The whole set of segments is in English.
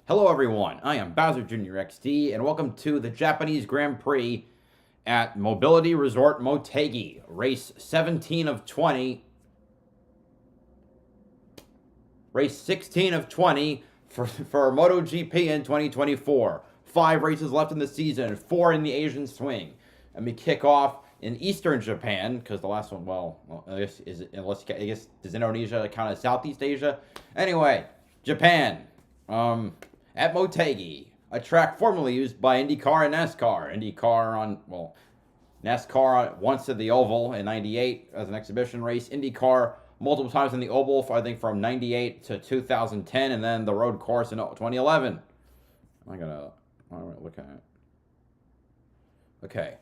Hello everyone, I am BowserJrXD, and welcome to the Japanese Grand Prix at Mobility Resort Motegi, race 17 of 20, race 16 of 20 for MotoGP in 2024. 5 races left in the season, 4 in the Asian swing. And we kick off in Eastern Japan, because the last one, I guess, does Indonesia count as Southeast Asia? Anyway, Japan. At Motegi, a track formerly used by IndyCar and NASCAR once at the Oval in 98 as an exhibition race. IndyCar multiple times in the Oval, I think from 98 to 2010, and then the road course in 2011. I'm gonna look at it. Okay.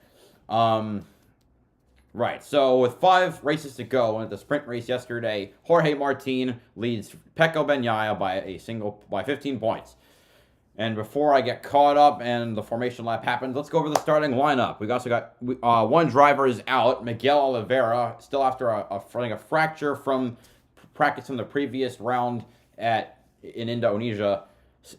Right, so with 5 races to go, and at the sprint race yesterday, Jorge Martin leads Pecco Bagnaia by 15 points. And before I get caught up and the formation lap happens, let's go over the starting lineup. We've also got one driver is out, Miguel Oliveira, still after a fracture from practice from the previous round in Indonesia,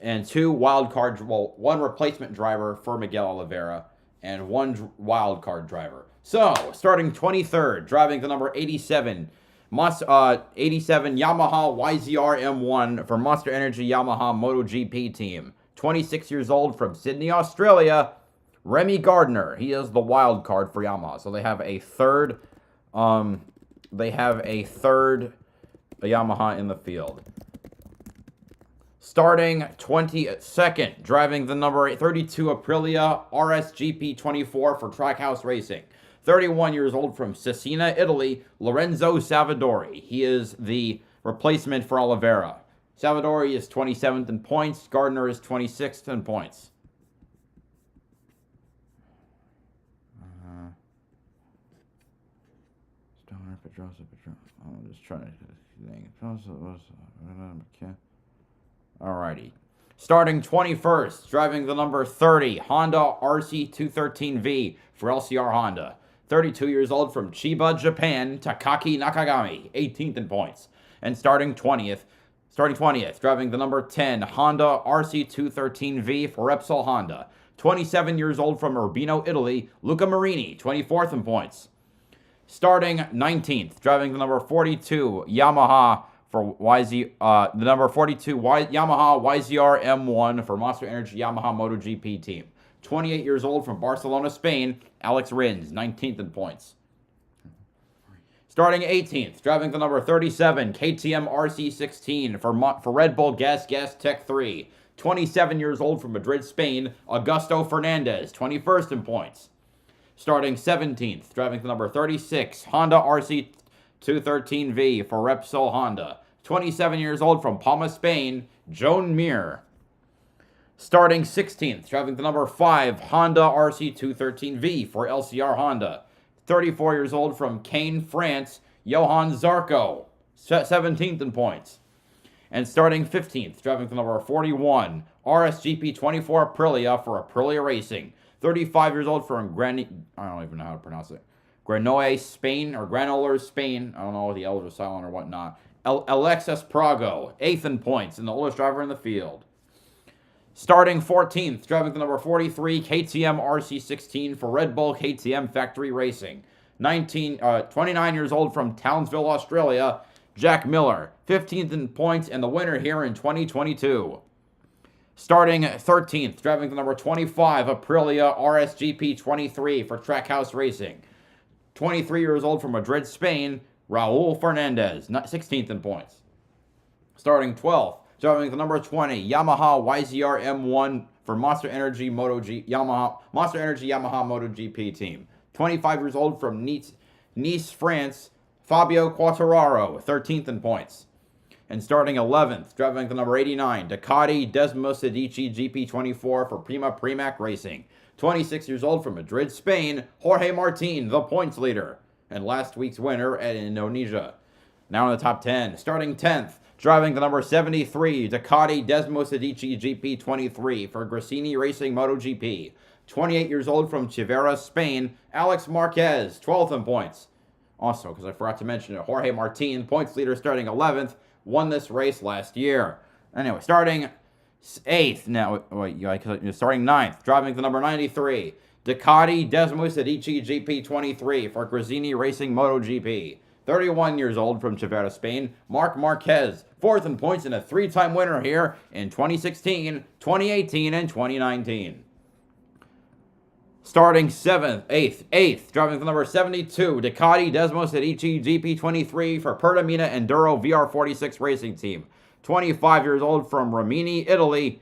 and one replacement driver for Miguel Oliveira, and one wild card driver. So, starting 23rd, driving the number 87, 87 Yamaha YZR M1 for Monster Energy Yamaha MotoGP team. 26 years old from Sydney, Australia, Remy Gardner. He is the wild card for Yamaha. So they have a third Yamaha in the field. Starting 22nd, driving the number 32 Aprilia RSGP 24 for Trackhouse Racing. 31 years old from Cesena, Italy, Lorenzo Savadori. He is the replacement for Oliveira. Savadori is 27th in points. Gardner is 26th in points. I'm just trying to... Alrighty. Starting 21st, driving the number 30, Honda RC213V for LCR Honda. 32 years old from Chiba, Japan, Takaki Nakagami, 18th in points. And starting 20th, driving the number 10, Honda RC213V for Repsol Honda. 27 years old from Urbino, Italy, Luca Marini, 24th in points. Starting 19th, driving the number 42, Yamaha for Yamaha YZR M1 for Monster Energy Yamaha MotoGP team. 28 years old from Barcelona, Spain, Alex Rins, 19th in points. Starting 18th, driving the number 37, KTM RC16 for Red Bull Gas Tech 3. 27 years old from Madrid, Spain, Augusto Fernandez, 21st in points. Starting 17th, driving the number 36, Honda RC213V for Repsol Honda. 27 years old from Palma, Spain, Joan Mir. Starting 16th, driving the number 5, Honda RC213V for LCR Honda. 34 years old from Caen, France, Johan Zarco, 17th in points. And starting 15th, driving the number 41, RSGP 24 Aprilia for Aprilia Racing. 35 years old from I don't even know how to pronounce it. Granollers, Spain, or Granollers, Spain. I don't know if the L's are silent or whatnot. Alexis Prago, 8th in points, and the oldest driver in the field. Starting 14th, driving the number 43, KTM RC16 for Red Bull KTM Factory Racing. 29 years old from Townsville, Australia, Jack Miller. 15th in points, and the winner here in 2022. Starting 13th, driving the number 25, Aprilia RSGP 23 for Trackhouse Racing. 23 years old from Madrid, Spain, Raul Fernandez, 16th in points. Starting 12th, driving the number 20, Yamaha YZR M1 for Monster Energy Yamaha MotoGP team. 25 years old from Nice, France, Fabio Quartararo, 13th in points. And starting 11th, driving the number 89, Ducati Desmo Sedici GP24 for Prima Pramac Racing. 26 years old from Madrid, Spain, Jorge Martin, the points leader, and last week's winner at Indonesia. Now in the top 10, starting 10th, driving the number 73, Ducati Desmo Sedici GP23 for Gresini Racing MotoGP. 28 years old from Chivera, Spain, Alex Marquez, 12th in points. Also, because I forgot to mention it, Jorge Martin, points leader, starting 11th, won this race last year. Anyway, starting 8th. Now, wait, you're starting 9th. Driving the number 93. Ducati Desmos Adichie GP23 for Gresini Racing MotoGP. 31 years old from Cervera, Spain. Marc Marquez, 4th in points and a 3-time winner here in 2016, 2018, and 2019. Starting 7th, 8th, driving the number 72, Ducati Desmos Adichie GP23 for Pertamina Enduro VR46 Racing Team. 25 years old from Rimini, Italy,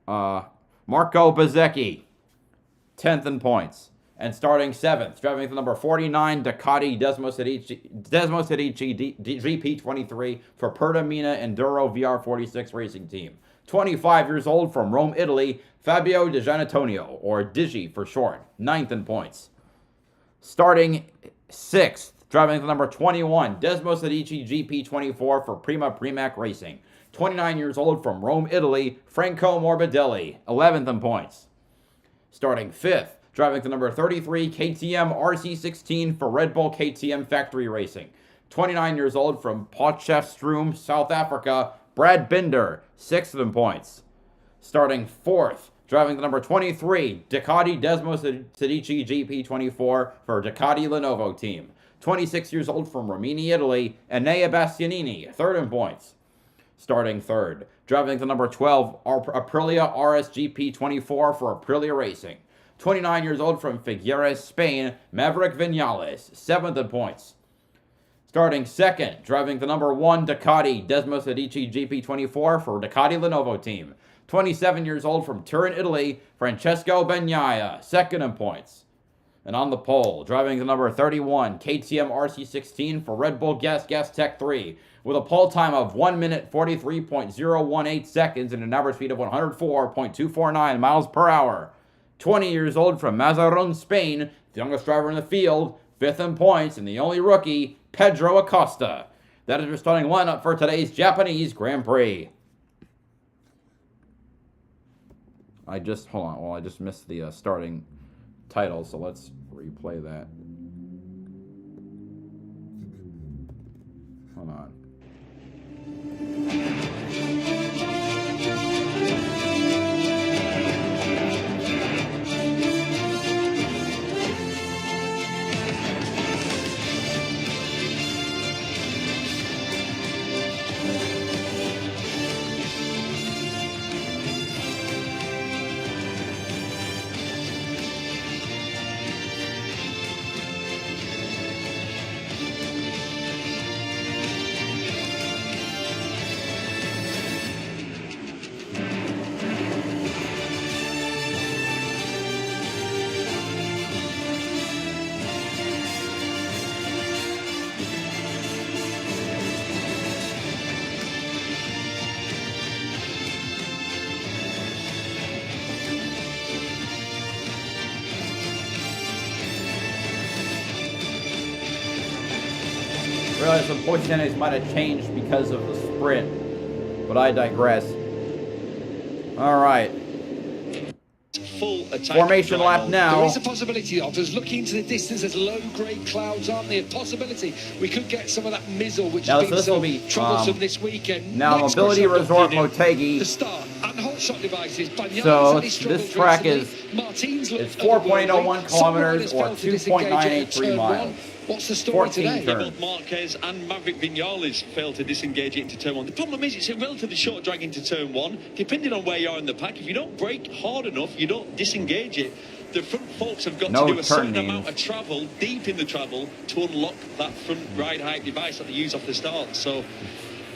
Marco Bezzecchi, 10th in points. And starting 7th, driving the number 49, Ducati Desmos Adichie GP23 for Pertamina Enduro VR46 Racing Team. 25 years old from Rome, Italy, Fabio Di Gianantonio, or Digi for short, 9th in points. Starting 6th, driving the number 21, Desmos Adichie GP24 for Prima Pramac Racing. 29 years old from Rome, Italy, Franco Morbidelli, 11th in points. Starting 5th, driving the number 33, KTM RC16 for Red Bull KTM Factory Racing. 29 years old from Potchefstroom, South Africa, Brad Binder, 6th in points. Starting 4th, driving the number 23, Ducati Desmos Adichie GP24 for Ducati Lenovo Team. 26 years old from Rimini, Italy, Enea Bastianini, 3rd in points. Starting 3rd, driving the number 12, Aprilia RSGP24 for Aprilia Racing. 29 years old from Figueres, Spain, Maverick Vinales, 7th in points. Starting 2nd, driving the number 1, Ducati Desmos Adichie GP24 for Ducati Lenovo Team. 27 years old from Turin, Italy, Francesco Bagnaia, 2nd in points. And on the pole, driving the number 31, KTM RC16 for Red Bull Gas Tech 3, with a pole time of 1 minute 43.018 seconds and an average speed of 104.249 miles per hour. 20 years old from Mazarón, Spain, the youngest driver in the field, 5th in points, and the only rookie, Pedro Acosta. That is your starting lineup for today's Japanese Grand Prix. I just missed the starting title, so let's replay that. Hold on. I realize the point standings might have changed because of the sprint, but I digress. All right. Full formation lap now. There is a possibility of us looking into the distance. There's low-grade clouds, aren't there? A possibility we could get some of that mizzle, which has been so troublesome this weekend. Now, Mobility Resort Motegi. The start and hot shot devices. So this track is 4.01 kilometers or 2.983 miles. What's the story today? Both Marquez and Maverick Vinales failed to disengage it into turn 1. The problem is it's a relatively short drag into turn 1. Depending on where you are in the pack, if you don't brake hard enough, you don't disengage it, the front folks have got to do a certain amount of travel, deep in the travel, to unlock that front ride height device that they use off the start. So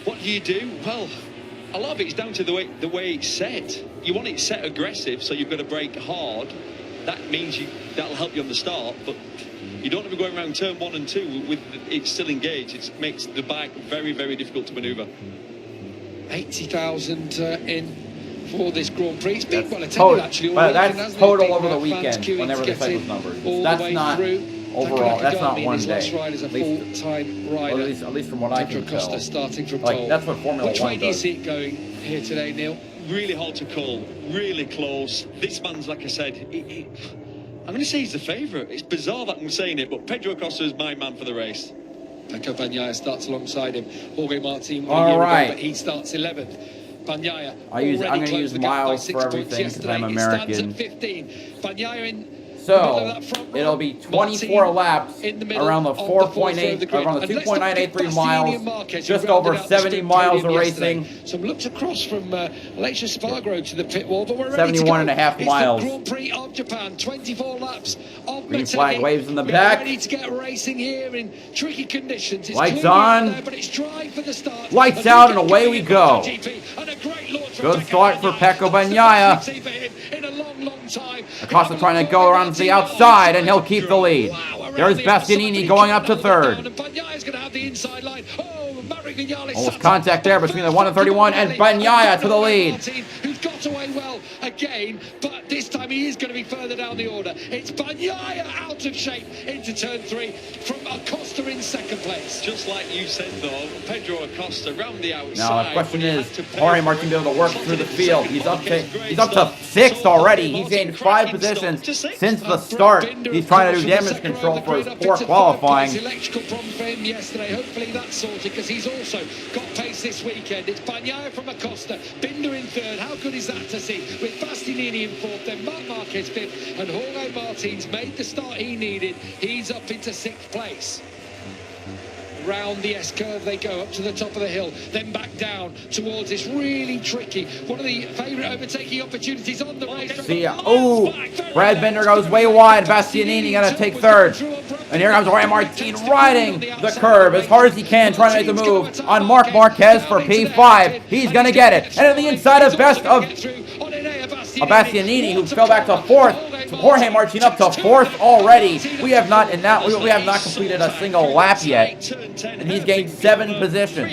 what do? Well, a lot of it is down to the way it's set. You want it set aggressive, so you've got to brake hard. That means that'll help you on the start, but you don't want to be going around turn 1 and 2 with it still engaged. It makes the bike very, very difficult to manoeuvre. 80,000 in for this Grand Prix. It's been well attended, total, actually. Well, that's total over the weekend, whenever they play those numbers. That's not overall. That's not one day. At least, well, at least from what I can tell. Starting from that's what Formula 1 does. Which way do you see it going here today, Neil? Really hard to call. Really close. This man's, like I said, I'm going to say he's the favourite. It's bizarre that I'm saying it, but Pedro Acosta is my man for the race. Pecco Bagnaia starts alongside him. Jorge Martin all right. but he starts 11th. Bagnaia. I'm going to use miles for everything because I'm American. It stands at 15. Bagnaia in. So it'll be 24 laps around the 4.8, around the 2.983 miles, just over 70 miles of racing. Some looks across from Alexia Spargo to the pit wall, but we're 71.5 miles. It's the Grand Prix of Japan, 24 laps of Green flag waves in the back. Ready to get racing here in tricky conditions. It's lights on, there, but it's dry for the start. lights out, and away we go. Good start for Pecco Bagnaia. Acosta trying to go around to the outside, and he'll keep the lead. There's Bastianini going up to third. Almost contact there between the 1 and 31, and Bagnaia to the lead. Who's got away well again, but this time he is going to be further down the order. It's Bagnaia out of shape into turn 3 from Acosta in second place. Just like you said, though, Pedro Acosta round the outside. Now the question is, Jorge Martin be able to work through the field. He's up to 6th already. He's gained 5 positions since the start. He's trying to do damage control for his poor qualifying. Electrical problem for him yesterday. Hopefully that's sorted because he's also got pace this weekend. It's Bagnaia from Acosta, Binder in third. How good is that to see? With Bastianini in fourth, then Marc Marquez fifth, and Jorge Martins made the start he needed. He's up into 6th place. Round the S-curve they go, up to the top of the hill, then back down towards this really tricky, one of the favourite overtaking opportunities on the racetrack. See ya. Oh, Brad Binder goes way wide. Bastianini going to take third. And here comes Jorge Martin riding the curve as hard as he can, trying to make the move on Marc Marquez for P5. He's going to get it. And on the inside of Bastianini, who fell back to 4th. Jorge Martin up to 4th already. We have not completed a single lap yet. And he's gained 7 positions.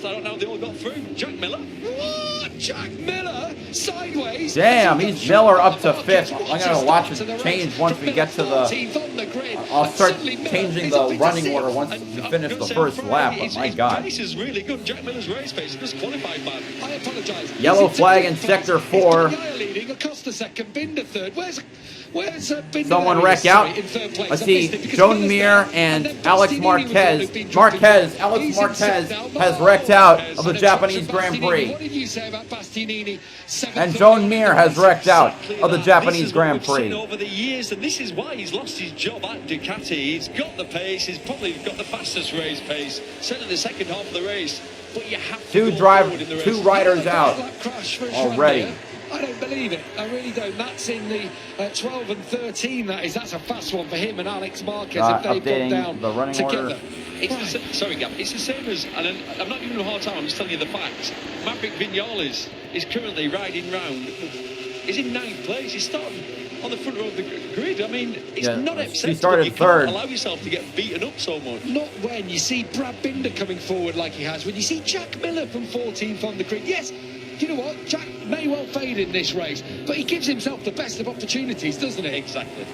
I don't know how they all got through. Jack Miller. What? Jack Miller sideways. Damn, he's Miller up to 5th. I'm going to watch it change once we get to the... I'll start changing the running order once we finish the first lap, but my God. Pace is really good. Jack Miller's race pace is just qualified, man. I apologise. Yellow flag in sector 4. Leading, Acosta second, Binder third. Where's Binder? Someone wreck out. Let's see, Joan Mir and Alex Marquez. Alex Marquez has wrecked out of the Japanese Grand Prix. What did you say about Bastianini? And Joan Mir has wrecked out of the Japanese Grand Prix. Over the years, and this is why he's lost his job at Ducati. He's got the pace. He's probably got the fastest race pace, certainly the second half of the race. But you have to two riders out already. I don't believe it. I really don't. That's in the 12 and 13. That's a fast one for him and Alex Marquez if they've gone down the running together. Order. Sorry, Gab. It's the same as, and I'm not giving him a hard time. I'm just telling you the facts. Maverick Vinales is currently riding round. He's in 9th place. He's starting on the front row of the grid. I mean, it's not acceptable. He started third. Allow yourself to get beaten up so much. Not when you see Brad Binder coming forward like he has. When you see Jack Miller from 14th on the grid. Yes, you know what? Jack may well fade in this race, but he gives himself the best of opportunities, doesn't he? Exactly.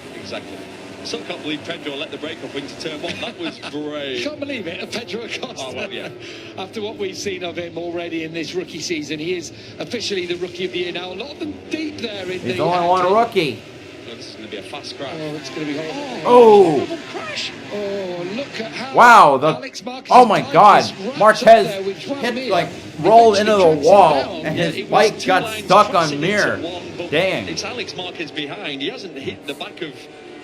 So I can't believe Pedro let the brake up into turn 1. That was brave. Can't believe it, Pedro Acosta. Oh, well, yeah. After what we've seen of him already in this rookie season, he is officially the rookie of the year now. A lot of them deep there in He's only one rookie. This is going to be a fast crash. Oh, it's going to be horrible. Oh! Crash. Oh, look at how wow, oh my God. Marquez rolled into the wall, and his bike got stuck on Mir. Dang. It's Alex Marquez behind. He hasn't hit the back of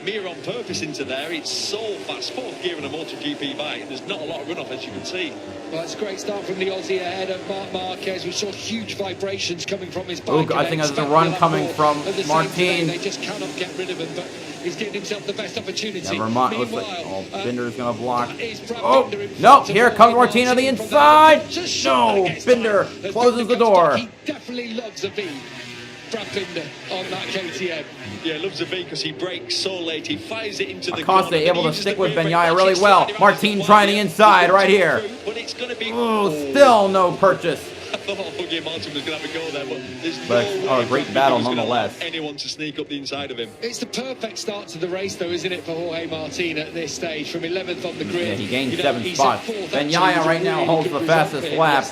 Mir on purpose into there. It's so fast. 4th gear in a MotoGP bike, and there's not a lot of runoff, as you can see. Well, it's a great start from the Aussie ahead of Marc Marquez. We saw huge vibrations coming from his bike. I think there's a run coming from Martin. They just cannot get rid of him, but he's giving himself the best opportunity. Never mind. Looks like Binder's going to block. Oh, no, here comes Martin on the inside. No, Binder closes the door. He definitely loves a V. Brad Binder on that KTM. Yeah, loves a V because he brakes so late. He fires it into the Acosta able to stick with Bagnaia really well. Martin trying the inside right here. Oh, still no purchase. I thought Jorge Martin was going to have a go there, but there's a great battle nonetheless. Anyone to sneak up the inside of him. It's the perfect start to the race, though, isn't it, for Jorge Martin at this stage, from 11th on the grid. Yeah, he gained 7 spots. Bagnaia right now holds the fastest lap.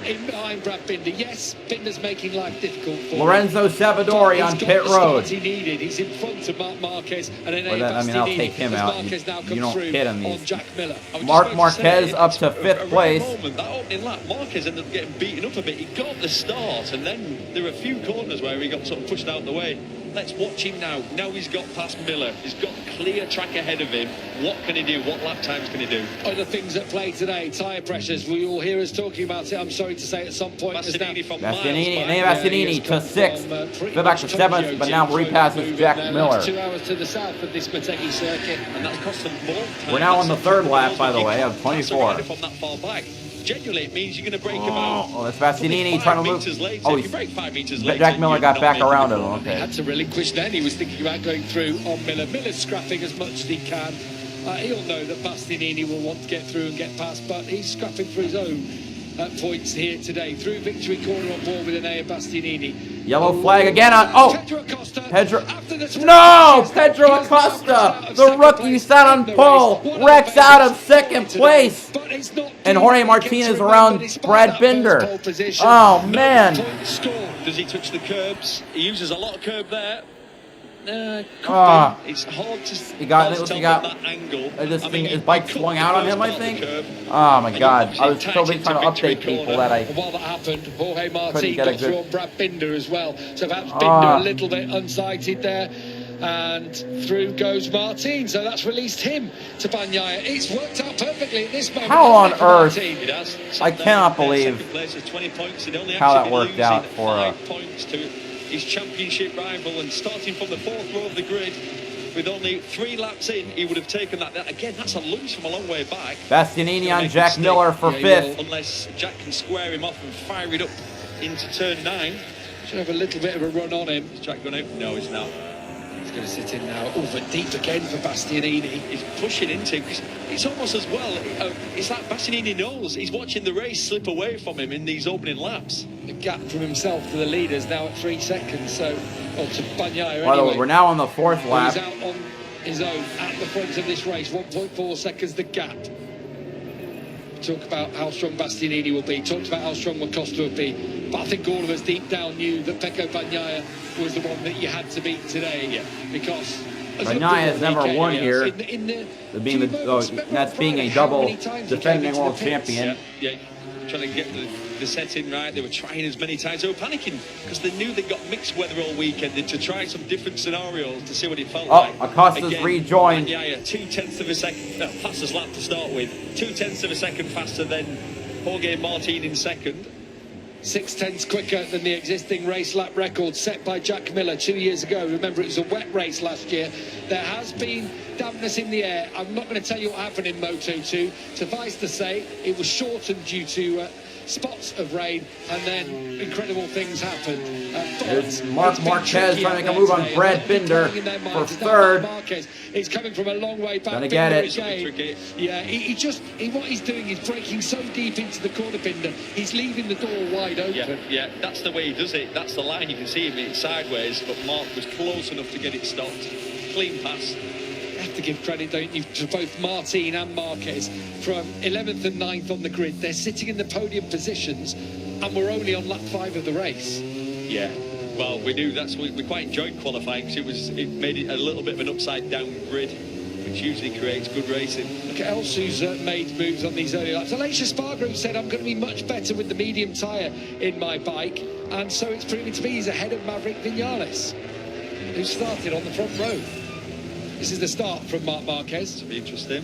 in behind Brad Binder. Yes, Binder's making life difficult for Lorenzo Savadori on pit road. He needed. He's in front of Mark Marquez and then I'll take him out. You don't hit him. on Jack Miller. Mark Marquez up to 5th place. Moment, that opening lap, Marquez ended up getting beaten up a bit. He got the start, and then there were a few corners where he got sort of pushed out the way. Let's watch him now. Now he's got past Miller. He's got a clear track ahead of him. What can he do? What lap times can he do? Other things at play today, tyre pressures. We all hear us talking about it. I'm sorry to say at some point. Bastianini to 6th. Go back to 7th, but now repasses Jack Miller. 2 hours to the south of this Motegi circuit. And that's cost them more time. We're now on the 3rd lap, by the way, of 24. From that far back. Genuinely, it means you're going to break him out. Oh, that's Bastianini trying to move. Oh, if you break 5 meters later, Jack Miller got back around him. Okay. He had to relinquish then. He was thinking about going through on Miller. Miller's scrapping as much as he can. He'll know that Bastianini will want to get through and get past, but he's scrapping for his own points here today. Through victory corner on board with Enea Bastianini. Yellow flag again on. Oh! Pedro Acosta! The rookie sat on pole. Rex out of 2nd place. And Jorge Martinez around Brad Binder. Oh, man. Does he touch the curbs? He uses a lot of curb there. It's hard to tell that angle. His bike swung out on him, I think. Oh my God! I was still trying to update people that I. While that happened, Jorge Martin got through on Brad Binder as well. So perhaps Binder a little bit unsighted there. And through goes Martin, so that's released him to Bagnaia. It's worked out perfectly at this moment. How on earth? I cannot believe how that worked out for his championship rival, and starting from the 4th row of the grid with only 3 laps in, he would have taken that. Again, that's a lose from a long way back. Bastianini on Jack Miller for 5th. Unless Jack can square him off and fire it up into turn 9. Should have a little bit of a run on him. Is Jack going out? No, he's not. He's going to sit in now. Oh, but deep again for Bastianini. He's pushing into, because it's almost as well, it's like Bastianini knows he's watching the race slip away from him in these opening laps. The gap from himself to the leaders now at 3 seconds, so, or to Bagnaia By the way, anyway. we're now on the 4th lap. He's out on his own at the front of this race, 1.4 seconds the gap. Talk about how strong Bastianini will be, talked about how strong Acosta will be, but I think all of us deep down knew that Pecco Bagnaia was the one that you had to beat today, because Bagnaia has never won here, that's being a double defending world champion. Yeah, trying to get the setting right. They were trying as many times. They were panicking because they knew they got mixed weather all weekend to try some different scenarios to see what it felt like. Acosta's again, rejoined. Yeah, 0.2 of a second, fastest lap to start with. 0.2 of a second faster than Jorge Martin in 2nd. 0.6 quicker than the existing race lap record set by Jack Miller 2 years ago. Remember, it was a wet race last year. There has been dampness in the air. I'm not going to tell you what happened in Moto2. Suffice to say, it was shortened due to spots of rain, and then incredible things happened. There's Mark Marquez trying to make a move on Brad Binder for 3rd. He's coming from a long way back. Gonna get it. Yeah, what he's doing is breaking so deep into the corner, Binder. He's leaving the door wide open. Yeah, that's the way he does it. That's the line. You can see him sideways, but Mark was close enough to get it stopped. Clean pass. Have to give credit, don't you, to both Martin and Marquez from 11th and 9th on the grid. They're sitting in the podium positions, and we're only on lap 5 of the race. Yeah, well, we knew we quite enjoyed qualifying because it made it a little bit of an upside down grid, which usually creates good racing. Look at else who's made moves on these early laps. Alicia Spargrew said, I'm going to be much better with the medium tyre in my bike, and so it's proving to be he's ahead of Maverick Vinales, who started on the front row. This is the start from Marc Marquez. It'll be interesting.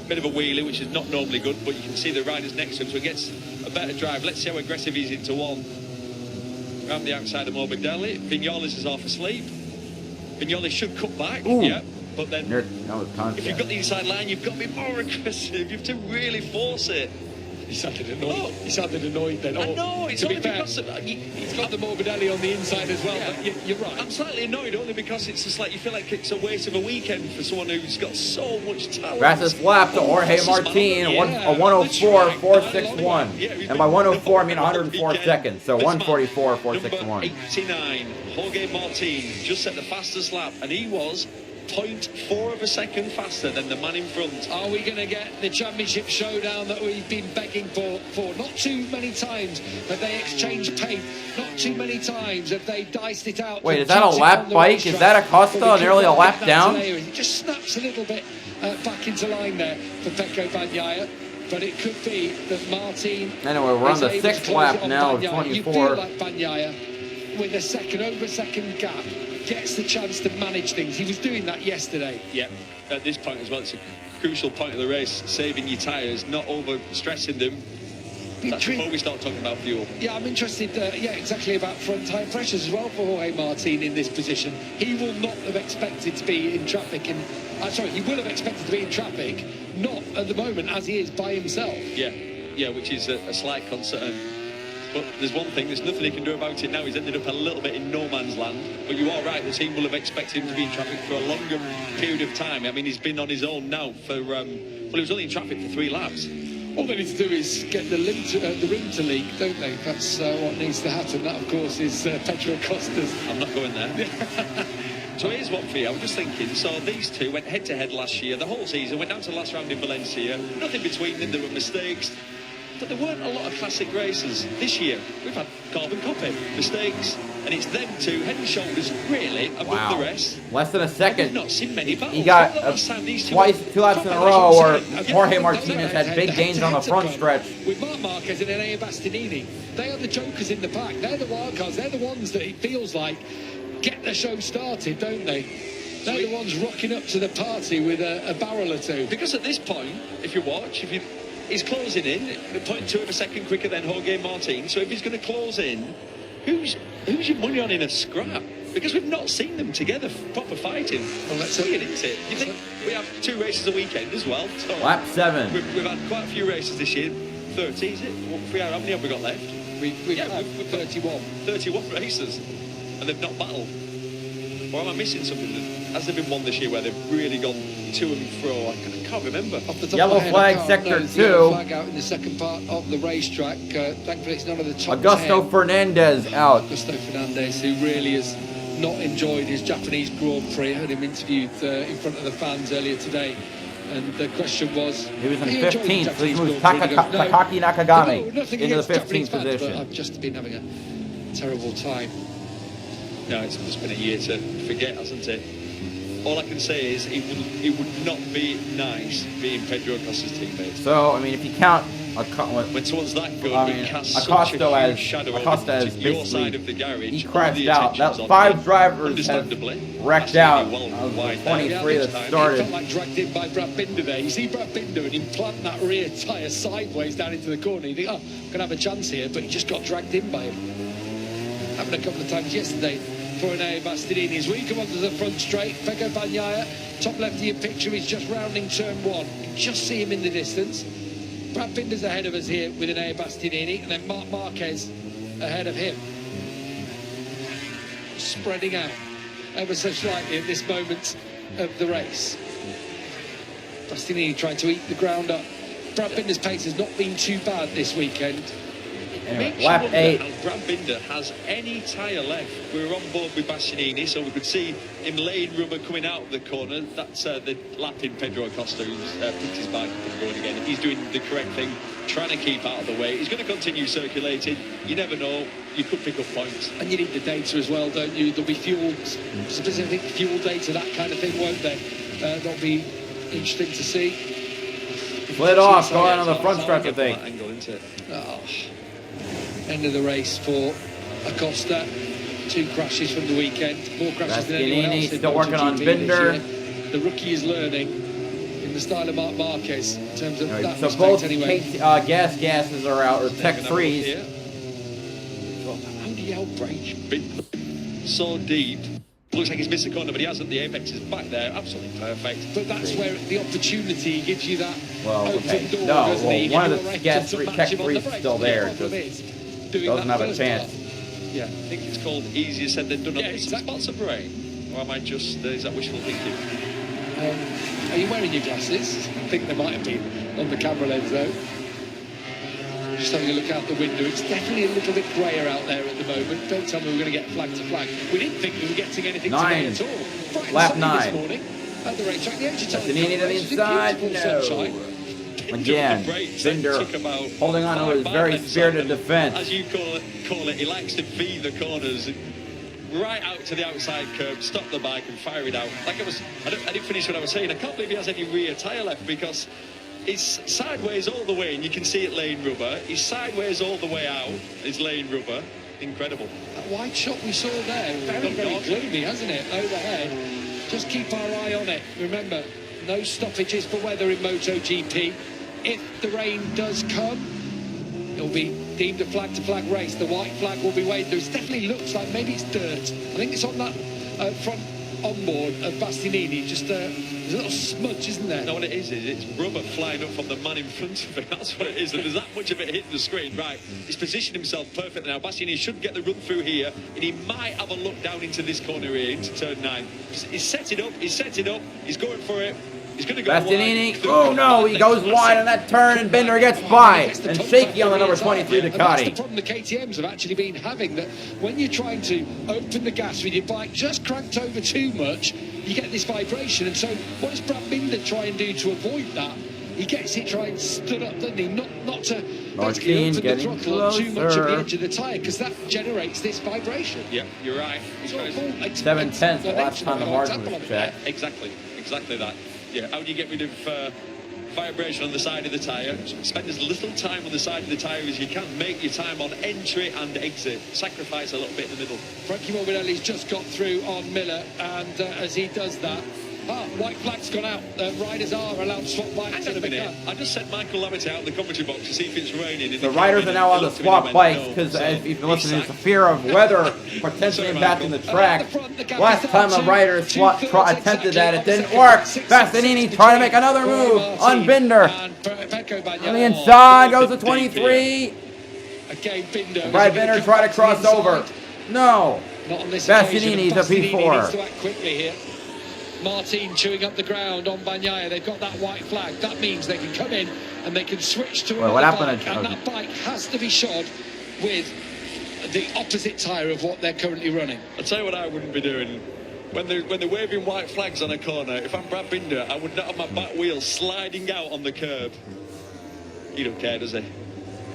Bit of a wheelie, which is not normally good, but you can see the riders next to him, so he gets a better drive. Let's see how aggressive he's into one. Around the outside of Morbidelli. Vinales is half asleep. Vinales should cut back. Ooh. Yeah, but then if you've got the inside line, you've got to be more aggressive. You have to really force it. He sounded annoyed. Oh. He sounded annoyed then. I know, it's to only be fair, because he's got the Morbidelli on the inside as well, but you're right. I'm slightly annoyed only because it's just like you feel like it's a waste of a weekend for someone who's got so much talent. Fastest lap to Jorge Martin, a 104.461. And by 104, I mean 104 seconds, so 144.461. 89, Jorge Martin just set the fastest lap, and he was 0.4 of a second faster than the man in front. Are we going to get the championship showdown that we've been begging for? Not too many times have they exchanged paint. Not too many times have they diced it out. Wait, is that a lap bike? Is that Acosta nearly a lap down? He just snaps a little bit back into line there for Pecco Bagnaia. But it could be that Martin... Anyway, we're on the 6th lap now of 24. You feel like Bagnaia, with over a second gap, gets the chance to manage things. He was doing that yesterday. Yeah, at this point as well, it's a crucial point of the race, saving your tyres, not over-stressing them. That's before we start talking about fuel. Yeah, I'm interested, exactly about front tyre pressures as well for Jorge Martin in this position. He will not have expected to be in traffic, he will have expected to be in traffic, not at the moment as he is by himself. Yeah, which is a slight concern. But there's one thing, there's nothing he can do about it now. He's ended up a little bit in no man's land. But you are right, the team will have expected him to be in traffic for a longer period of time. I mean, he's been on his own now for, well, he was only in traffic for 3 laps. All they need to do is get the rim to leak, don't they? That's what needs to happen. That, of course, is Pedro Acosta's. I'm not going there. So here's one for you. I was just thinking, so these two went head-to-head last year. The whole season went down to the last round in Valencia. Nothing between them. There were mistakes. But there weren't a lot of classic races. This year, we've had carbon copy, mistakes, and it's them two head and shoulders really above the rest. Less than a second. I've not seen many battles. He got two laps in a row where Jorge Martinez had big gains on the front stretch. With Marc Marquez and Enea Bastianini, they are the jokers in the pack. They're the wild cards. They're the ones that it feels like get the show started, don't they? They're the ones rocking up to the party with a barrel or two. Because at this point, if you watch, he's closing in 0.2 of a second quicker than Jorge Martin. So if he's going to close in, who's your money on in a scrap? Because we've not seen them together proper fighting. Well, that's weird, isn't it? You think we have 2 races a weekend as well? So lap 7. We've had quite a few races this year. 30, is it? How many have we got left? We've 31. 31 races, and they've not battled. Or am I missing something? Has there been one this year where they've really gone to and fro? I can't remember. Off the top Yellow of my head, flag, sector 2. Yellow flag out in the second part of the racetrack. Thankfully, it's none of the top Augusto 10. Fernandez out. Augusto Fernandez, who really has not enjoyed his Japanese Grand Prix. I heard him interviewed in front of the fans earlier today. And the question was... He was in 15th, so he moved Takaki Nakagami into the 15th position. I've just been having a terrible time. No, it's just been a year to forget, hasn't it? All I can say is it would not be nice being Pedro Acosta's teammate. So, I mean, if you count... when someone's that good, it casts Acosta such a huge as shadow Acosta over your side of the garage. He crashed out. That 5 drivers have wrecked out of the 23 that started. He felt like dragged in by Brad Binder there. You see Brad Binder and him plant that rear tyre sideways down into the corner. You think, oh, I'm going to have a chance here, but he just got dragged in by him. Happened a couple of times yesterday for Enea Bastianini. As we come onto the front straight, Pecco Bagnaia, top left of your picture, he's just rounding turn 1. You can just see him in the distance. Brad Binder's ahead of us here with Enea Bastianini, and then Marc Marquez ahead of him. Spreading out ever so slightly at this moment of the race. Bastianini trying to eat the ground up. Brad Binder's pace has not been too bad this weekend. Anyway, lap 8. How Brad Binder has any tyre left. We were on board with Bastianini, so we could see him laying rubber coming out of the corner. That's the lapping Pedro Acosta, who's picked his bike up and going again. He's doing the correct thing, trying to keep out of the way. He's going to continue circulating. You never know. You could pick up points. And you need the data as well, don't you? There'll be fuel, specific fuel data, that kind of thing, won't there? That'll be interesting to see. Split off, going on the front stretch, I think. Angle, isn't it? Oh. End of the race for Acosta. 2 crashes from the weekend. More crashes than anyone else. Still working on Binder. The rookie is learning in the style of Marc Marquez in terms of that so mistake both anyway. gases are out, or Tech 3s. How do you outbrake? Been so deep. Looks like he's missed a corner, but he hasn't. The apex is back there, absolutely perfect. But that's where the opportunity gives you that open door, no, doesn't he? one of the Tech 3s is still there. Doesn't have a chance. Yeah, I think it's called easier said than done. Yeah, Some spots of rain, or am I just is that wishful thinking? Are you wearing your glasses? I think they might have been on the camera lens though. just having a look out the window. It's definitely a little bit grayer out there at the moment. Don't tell me we're going to get flag to flag. We didn't think we were getting anything today at all. Bright Lap and 9. sunny this morning at the racetrack. The edge of town. Bastianini to the inside. No. Again, Binder holding on to his very spirited defense. As you call it, he likes to feed the corners right out to the outside curb, stop the bike and fire it out. Like I didn't finish what I was saying. I can't believe he has any rear tyre left because it's sideways all the way and you can see it lane rubber. He's sideways all the way out, his lane rubber. Incredible. That wide shot we saw there, very gloomy, hasn't it? Overhead. Just keep our eye on it. Remember, no stoppages for weather in MotoGP. If the rain does come, it'll be deemed a flag-to-flag race. The white flag will be waved. It definitely looks like maybe it's dirt. I think it's on that front onboard of Bastianini. Just there's a little smudge, isn't there? No, what it is it's rubber flying up from the man in front of him. That's what it is. And there's that much of it hitting the screen. Right, he's positioned himself perfectly now. Bastianini should get the run through here, and he might have a look down into this corner here, into turn 9. He's set it up. He's going for it. He's going to go Bastianini, oh no, he goes wide on that turn and Binder gets by. And shaky on the number 23 Ducati. That's the problem the KTMs have actually been having, that when you're trying to open the gas with your bike just cranked over too much, you get this vibration. And so what does Brad Binder try and do to avoid that? He gets it trying stood up, doesn't he? Not to basically open the throttle on too much of the edge of the tyre, because that generates this vibration. Yeah, you're right. 7/10 the last time the margin was checked. Exactly that. Yeah, how do you get rid of vibration on the side of the tyre? Spend as little time on the side of the tyre as you can. Make your time on entry and exit. Sacrifice a little bit in the middle. Frankie Morbidelli's just got through on Miller, and as he does that, white flag's gone out. Riders are allowed to swap bikes. Hang on a minute. I just sent Michael Lavitt out in the commentary box to see if it's raining. The riders are now on the swap bikes because, if you've been listening, there's a fear of weather potentially impacting the track. Last time a rider attempted that, it didn't work. Bastianini trying to make another move on Binder. On the inside goes the 23. Again, Binder. Brad Binder trying to cross over. No. Not on this Bastianini's a P4. needs to act quickly here. Martin chewing up the ground on Bagnaia. They've got that white flag. That means they can come in and they can switch to another bike. And that bike has to be shod with the opposite tyre of what they're currently running. I'll tell you what I wouldn't be doing. When they're waving white flags on a corner, if I'm Brad Binder, I would not have my back wheel sliding out on the curb. He don't care, does he?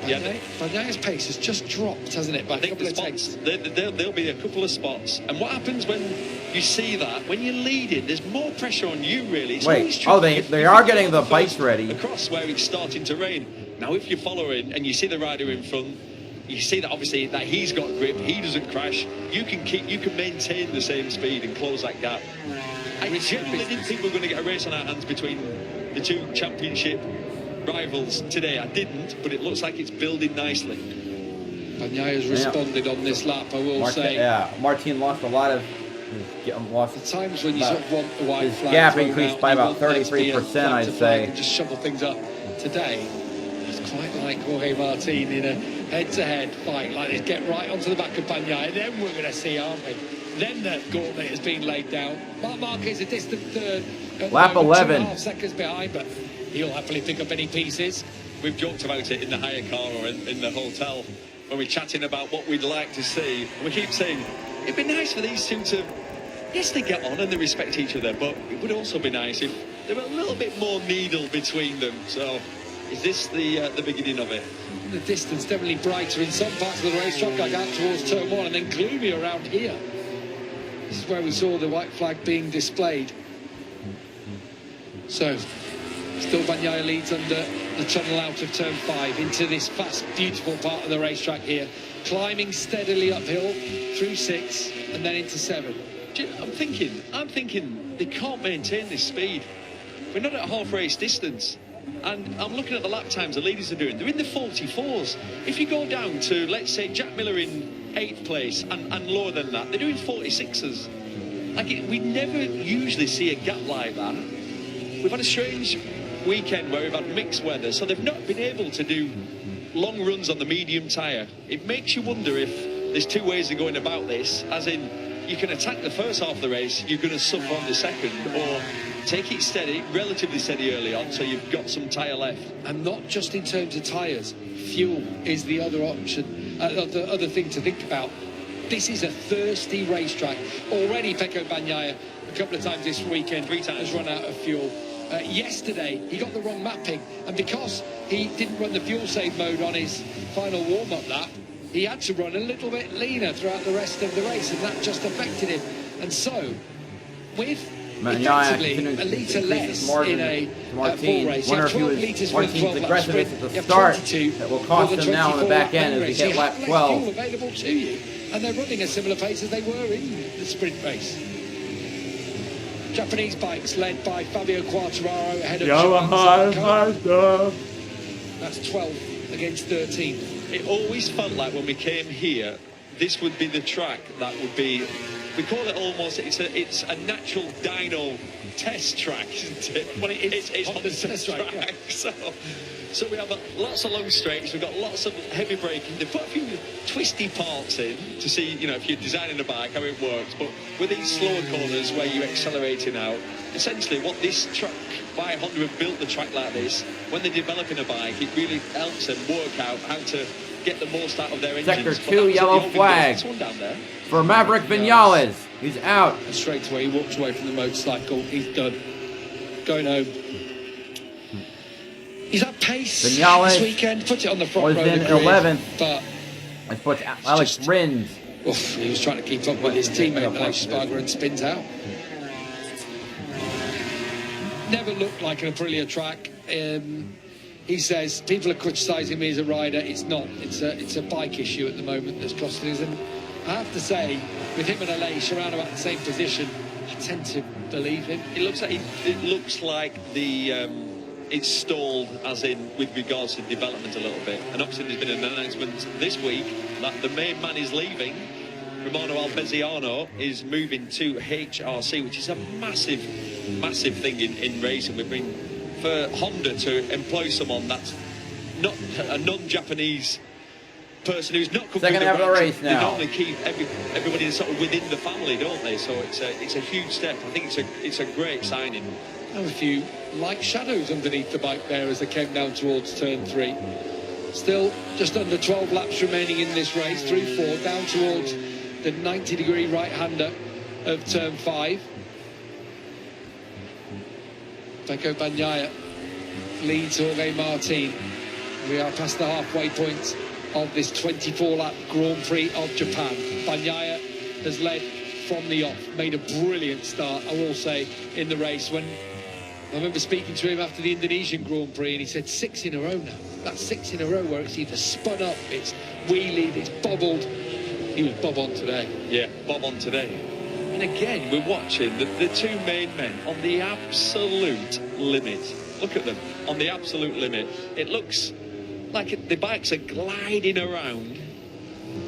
Bagnaia's pace has just dropped, hasn't it? I think the spots, there'll be a couple of spots. And what happens when you see that? When you're leading, there's more pressure on you, really. It's they are getting the bikes ready. Across where it's starting to rain. Now, if you're following and you see the rider in front, you see that obviously that he's got grip, he doesn't crash. You can maintain the same speed and close that gap. I genuinely didn't think we were going to get a race on our hands between the two championship rivals today. I didn't, but it looks like it's building nicely. Bagnaia's responded on this lap, I will say. Yeah, Martin lost a lot of. At times when you sort of want the white flag, gap increased by about 33%, I'd say. And just shovel things up. Today, it's quite like Jorge Martin in a head-to-head fight like this. Get right onto the back of Bagnaia, then we're going to see, aren't we? Then the gauntlet has been laid down. Marc Marquez a distant third. Lap 11. 2.5 seconds behind, but he'll happily pick up any pieces. We've joked about it in the hire car or in the hotel when we're chatting about what we'd like to see. And we keep saying, it'd be nice for these two to, yes, they get on and they respect each other, but it would also be nice if there were a little bit more needle between them. So, is this the beginning of it? The distance definitely brighter in some parts of the racetrack, like out towards turn 1, and then gloomy around here. This is where we saw the white flag being displayed. So, still Bagnaia leads under the tunnel out of turn 5 into this fast, beautiful part of the racetrack here. Climbing steadily uphill through 6 and then into 7. I'm thinking they can't maintain this speed. We're not at half race distance. And I'm looking at the lap times the leaders are doing. They're in the 44s. If you go down to, let's say, Jack Miller in 8th place and lower than that, they're doing 46s. We never usually see a gap like that. We've had a strange weekend where we've had mixed weather, so they've not been able to do long runs on the medium tyre. It makes you wonder if there's two ways of going about this, as in you can attack the first half of the race, you're going to suffer on the second, or take it steady, relatively steady early on, so you've got some tyre left. And not just in terms of tyres, fuel is the other option, the other thing to think about. This is a thirsty racetrack. Already Pecco Bagnaia, a couple of times this weekend, 3 times, has run out of fuel. Yesterday, he got the wrong mapping, and because he didn't run the fuel save mode on his final warm-up lap, he had to run a little bit leaner throughout the rest of the race, and that just affected him. And so, with effectively a litre less in a full race, you have 12 litres for a 12-lap sprint, you have 22 that will cost him now on the back end as he hit lap 12. Fuel available to you, and they're running a similar pace as they were in the sprint race. Japanese bikes led by Fabio Quartararo ahead of Yamaha. That's 12 against 13. It always felt like when we came here, this would be the track that would be, we call it almost, it's a natural dyno test track, isn't it? Well, it's on the test track. Yeah. So we have lots of long straights, we've got lots of heavy braking. They've put a few twisty parts in to see, you know, if you're designing a bike, how it works. But with these slower corners where you're accelerating out, essentially what this truck by Honda have built the track like this, when they're developing a bike, it really helps them work out how to get the most out of their engines. Sector 2 yellow flag for Maverick Vinales. He's out. And straight away, he walks away from the motorcycle. He's done. Going home. He's at pace Vinales this weekend. Put it on the front was row in of the grid, 11th. but Let's put Alex Rins. he was trying to keep up with his teammate Alex Sparger and spins out. Never looked like an Aprilia track. He says people are criticising me as a rider. It's not. It's a bike issue at the moment that's costing us. And I have to say, with him and Aleix around about the same position, I tend to believe him. It looks like the it's stalled, as in with regards to development a little bit. And obviously there's been an announcement this week that the main man is leaving. Romano Albeziano is moving to HRC, which is a massive thing in racing. We bring for Honda to employ someone that's not a non-Japanese person who's not come Second through half of the race now. They normally keep everybody sort of within the family, don't they? So it's a huge step. I think it's a great signing. There were a few light shadows underneath the bike there as they came down towards turn 3. Still just under 12 laps remaining in this race, through 4, down towards the 90-degree right-hander of turn 5. Pecco Bagnaia leads Jorge Martin. We are past the halfway point of this 24-lap Grand Prix of Japan. Bagnaia has led from the off, made a brilliant start, I will say, in the race. When I remember speaking to him after the Indonesian Grand Prix, and he said 6 in a row now. That's 6 in a row where it's either spun up, it's wheelied, it's bobbled. He was bob on today. Yeah, bob on today. And again, we're watching the two main men on the absolute limit. Look at them, on the absolute limit. It looks like the bikes are gliding around.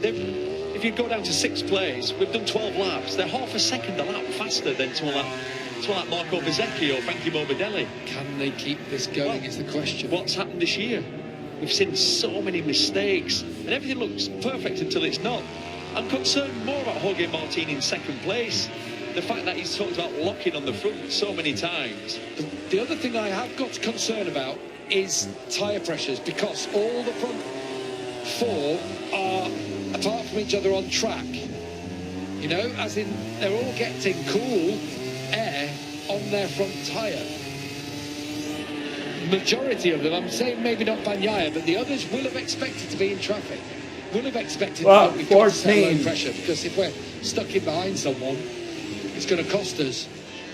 If you go down to 6th place, we've done 12 laps. They're half a second a lap faster than someone like Marco Bezzecchi or Frankie Morbidelli. Can they keep this going is the question. What's happened this year? We've seen so many mistakes, and everything looks perfect until it's not. I'm concerned more about Jorge Martin in 2nd place. The fact that he's talked about locking on the front so many times. The other thing I have got concern about is tyre pressures, because all the front 4 are apart from each other on track. You know, as in they're all getting cool air on their front tyre. Majority of them, I'm saying maybe not Bagnaia, but the others will have expected to be in traffic. Will have expected to be low pressure, because if we're stuck in behind someone, it's going to cost us.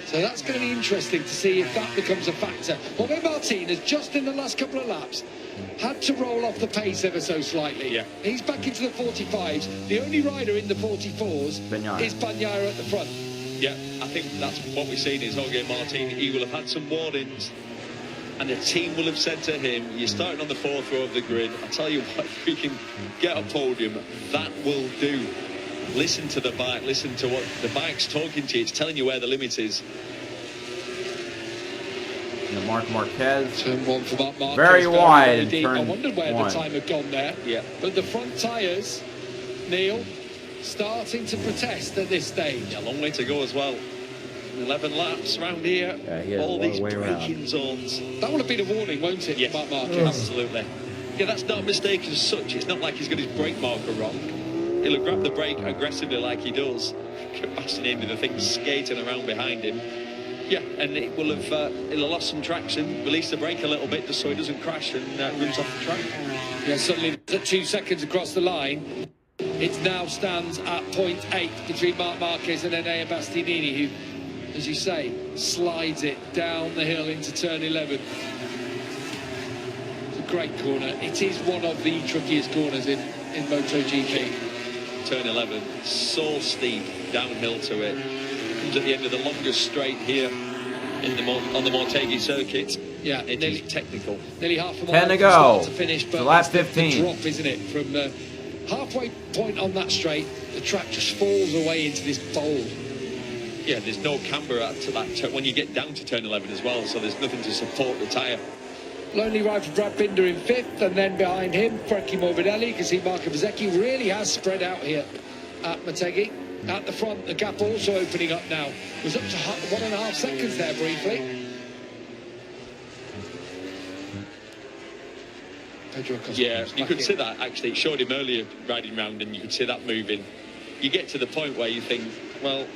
So that's going to be interesting to see if that becomes a factor. Jorge Martin has just in the last couple of laps had to roll off the pace ever so slightly. Yeah. He's back into the 45s. The only rider in the 44s is Bagnaia at the front. Yeah, I think that's what we're seeing is Jorge Martin. He will have had some warnings, and the team will have said to him, you're starting on the 4th row of the grid. I tell you what, if we can get a podium, that will do. Listen to the bike, listen to what the bike's talking to you. It's telling you where the limit is. And Marc Marquez. Turn 1 for Marc Marquez. Very wide. I wondered where the time had gone there. Yeah. But the front tyres, Neil, starting to protest at this stage. Yeah, a long way to go as well. 11 laps around here. Yeah, he has all a long these way around. braking zones. That would have been a warning, won't it, Yes, Mark Marquez? absolutely. Yeah, that's not a mistake as such. It's not like he's got his brake marker wrong. He'll have grabbed the brake aggressively like he does, passing in with the thing skating around behind him. Yeah, and it will have he'll have lost some traction, released the brake a little bit just so he doesn't crash and runs off the track. Yeah, suddenly 2 seconds across the line. It now stands at 0.8 between Marc Marquez and Enea Bastianini, who, as you say, slides it down the hill into turn 11. It's a great corner. It is one of the trickiest corners in MotoGP. Turn 11, so steep, downhill to it. Comes at the end of the longest straight here on the Motegi circuit. Yeah, it is technical. Nearly half a mile 10 to from go. start to finish, but lap it's the 15. drop, isn't it? From the halfway point on that straight, the track just falls away into this bowl. Yeah, there's no camber to that when you get down to turn 11 as well, so there's nothing to support the tyre. Lonely ride for Brad Binder in 5th, and then behind him, Frankie Morbidelli. You can see Marco Bezzecchi really has spread out here at Motegi. At the front, the gap also opening up now. It was up to 1.5 seconds there briefly. Pedro Acosta Yeah, you could in. see that actually. It showed him earlier riding round, and you could see that moving. You get to the point where you think, well,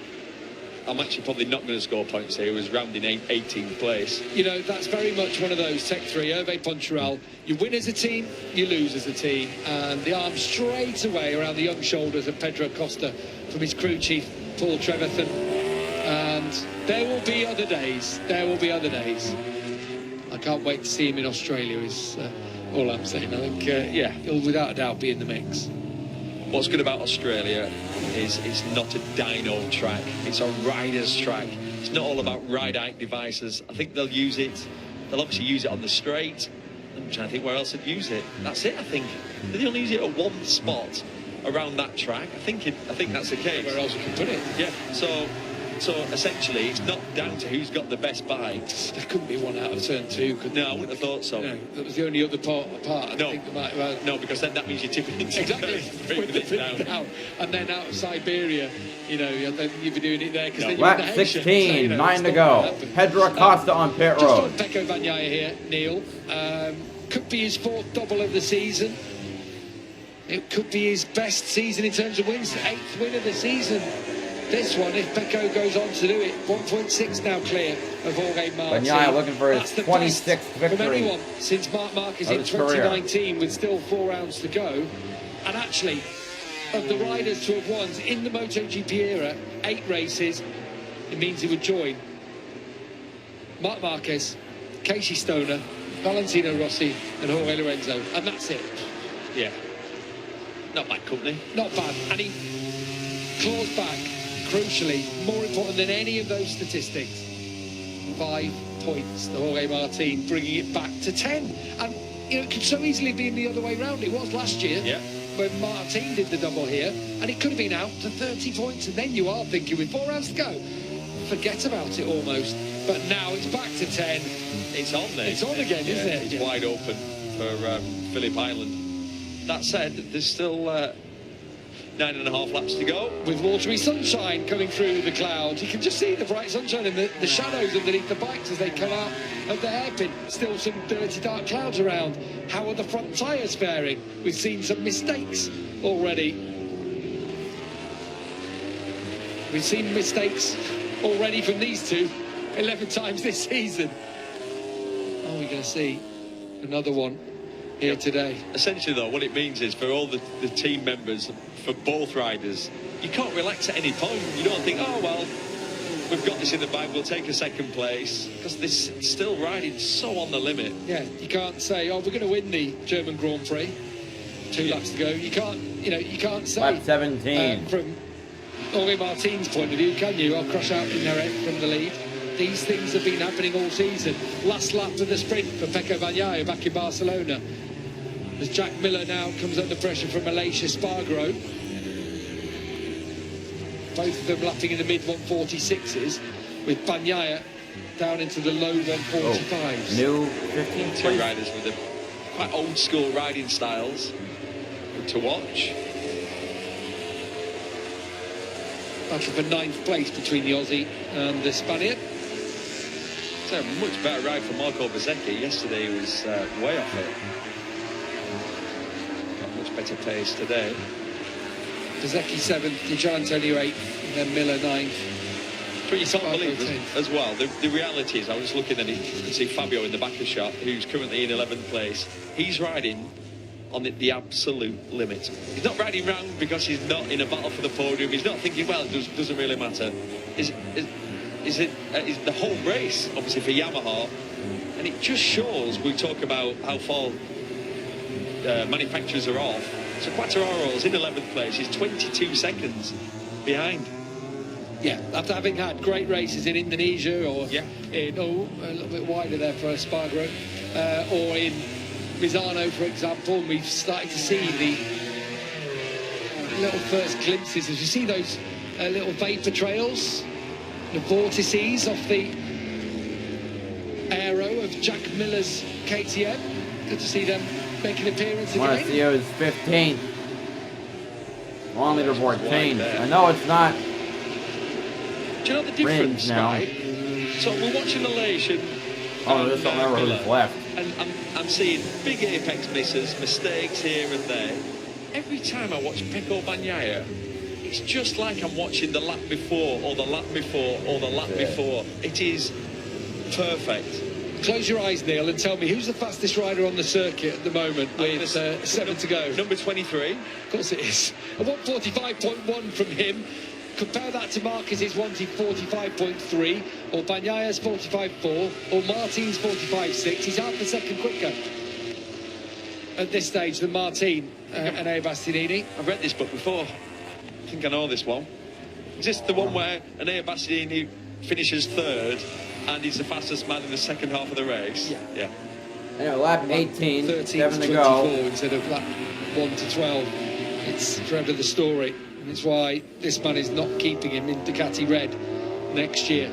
I'm actually probably not going to score points here. He was rounding 18th place. You know, that's very much one of those Tech 3, Hervé Poncharal. You win as a team, you lose as a team. And the arm straight away around the young shoulders of Pedro Acosta from his crew chief, Paul Trevethan. And there will be other days. There will be other days. I can't wait to see him in Australia, is all I'm saying. I think, yeah, he'll without a doubt be in the mix. What's good about Australia is it's not a dyno track. It's a rider's track. It's not all about ride-out devices. I think they'll use it. They'll obviously use it on the straight. I'm trying to think where else they'd use it. That's it, I think. They only use it at one spot around that track. I think that's the case. Where else you can put it? Yeah. So essentially, it's not down to who's got the best bike. There couldn't be one out of turn 2, could there? No, I wouldn't have thought so. No, that was the only other part. I think they might have had. No, because then that means you're tipping into Exactly. bringing it down. And then out of Siberia, you know, I don't think you'd be doing it there because then Lap you're in the 16, Haitian, so, you know, 9 it's to not go. gonna happen. Pedro Acosta on pit Just road. on Pecco Bagnaia here, Neil. Could be his 4th double of the season. It could be his best season in terms of wins. 8th win of the season. This one, if Pecco goes on to do it, 1.6 now clear of Jorge Martin. Bagnaia looking for his That's the 26th best victory from anyone since Marc Marquez of in his career. 2019 with still 4 rounds to go. And actually, of the riders to have won in the MotoGP era, 8 races, it means he would join Marc Marquez, Casey Stoner, Valentino Rossi and Jorge Lorenzo, and that's it. Yeah. Not bad company. Not bad. And he claws back, crucially, more important than any of those statistics, 5 points to Jorge Martin, bringing it back to 10. And you know, it could so easily be the other way round. It was last year. Yeah. When Martin did the double here, and it could have been out to 30 points, and then you are thinking with 4 rounds to go, forget about it almost. But now it's back to 10. It's on there. It's on again, isn't it? It's Yeah. wide open for Phillip Island. That said, there's still 9.5 laps to go. With watery sunshine coming through the clouds, you can just see the bright sunshine and the shadows underneath the bikes as they come out of the hairpin. Still some dirty dark clouds around. How are the front tyres faring? We've seen some mistakes already. We've seen mistakes already from these two 11 times this season. Are we going to see another one here today? Essentially, though, what it means is for all the team members, for both riders, you can't relax at any point. You don't think, oh, well, we've got this in the bag, we'll take a 2nd place, because they're still riding so on the limit. Yeah, you can't say, oh, we're going to win the German Grand Prix. 2 laps to go. You can't say. Lap 17. From Jorge Martin's point of view, can you? I'll crush out Ineret from the lead. These things have been happening all season. Last lap of the sprint for Pecco Bagnaia back in Barcelona. As Jack Miller now comes under pressure from Malaysia Spargro. Both of them lapping in the mid 146s, with Bagnaia down into the low 145s. New 15th 2 place. riders with quite old school riding styles. Good to watch. battle for 9th place between the Aussie and the Spaniard. It's a much better ride for Marco Bezzecchi. Yesterday he was way off it. Got much better pace today. Bezzecchi 7th, Di Gianantonio 8th, and then Miller 9th. But you can't believe as well, the reality is, I was looking at it, you can see Fabio in the back of the shot, who's currently in 11th place. He's riding on the absolute limit. He's not riding round because he's not in a battle for the podium. He's not thinking, well, it doesn't really matter. Is the whole race, obviously, for Yamaha, and it just shows, we talk about how far manufacturers are off. So Quartararo's in 11th place, he's 22 seconds behind. Yeah, after having had great races in Indonesia or in a little bit wider there for Espargaro, or in Misano, for example, we've started to see the little first glimpses as you see those little vapour trails, the vortices off the aero of Jack Miller's KTM. Good to see them make an appearance again. Marcio is 15th. Long leaderboard changed. I know it's not. Do you know the difference, now. right? So we're watching Elation. Oh, this don't remember who's left. And I'm seeing big apex misses, mistakes here and there. Every time I watch Pecco Bagnaia, it's just like I'm watching the lap before, or the lap before, or the lap before. It is perfect. Close your eyes, Neil, and tell me who's the fastest rider on the circuit at the moment with 7 to go. Number 23. Of course it is. A 1:45.1 from him. Compare that to Marquez's 1:45.3, or Bagnaia's 45.4, or Martin's 45.6. He's half a second quicker at this stage than Martin and Enea Bastianini. I've read this book before. I think I know this one. Is this the one where Enea Bastianini finishes 3rd and he's the fastest man in the second half of the race? Yeah. Yeah, lap 18, 13 7 to to 24 go. instead of lap 1 to 12. It's forever the story. And it's why this man is not keeping him in Ducati Red next year.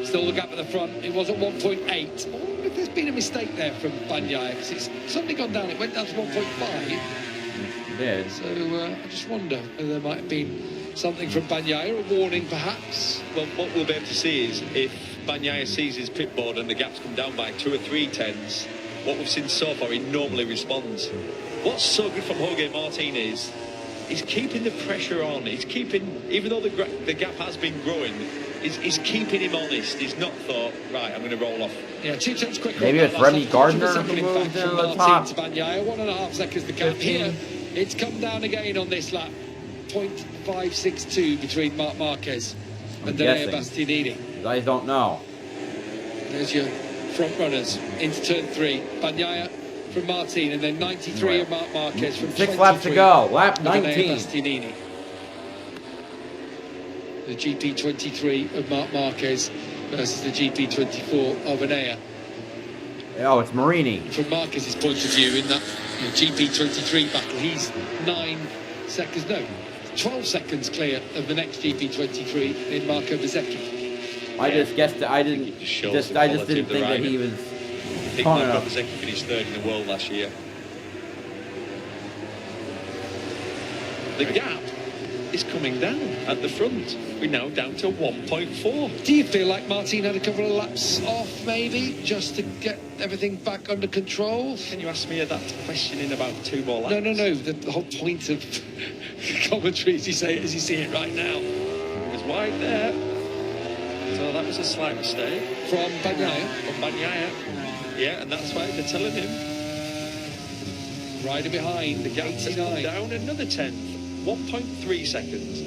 Still the gap at the front. It was at 1.8. I wonder if there's been a mistake there from Bagnaia, because it's suddenly gone down. It went down to 1.5. It did. So I just wonder whether there might have been something from Bagnaia, a warning perhaps. Well, what we'll be able to see is if Bagnaia sees his pit board and the gap's come down by 2 or 3 tenths, what we've seen so far, he normally responds. What's so good from Jorge Martin is he's keeping the pressure on. He's keeping, even though the gap has been growing, he's keeping him honest. He's not thought, right, I'm going to roll off. Yeah, 2 tenths quicker. Maybe it's Remy Gardner who second moved impact into from the Martin top. to Bagnaia. 1.5 seconds the gap 15. here. It's come down again on this lap. 0.562 between Marc Marquez and Enea Bastianini. I don't know. There's your front runners into turn 3. Bagnaia from Martin, and then 93 of Marc Marquez from 6 laps to go. Lap of Enea 19. Bastianini. The GP23 of Marc Marquez versus the GP24 of Enea. Oh, it's Marini. From Marquez's point of view, in that GP23 battle, he's 9 seconds, no, 12 seconds clear of the next GP23 in Marco Bezzecchi. I just guessed that I didn't. I just didn't think that he was. I think Marco Bezzecchi finished 3rd in the world last year. The gap is coming down at the front. We're now down to 1.4. Do you feel like Martin had a couple of laps off, maybe, just to get everything back under control? Can you ask me that question in about 2 more laps? No. The whole point of commentary, as you see it right now. It was wide there. So that was a slight mistake. From Bagnaia. From Bagnaia. Yeah, and that's why they're telling him. Rider behind, The gap has come 89. down another 10th. 1.3 seconds.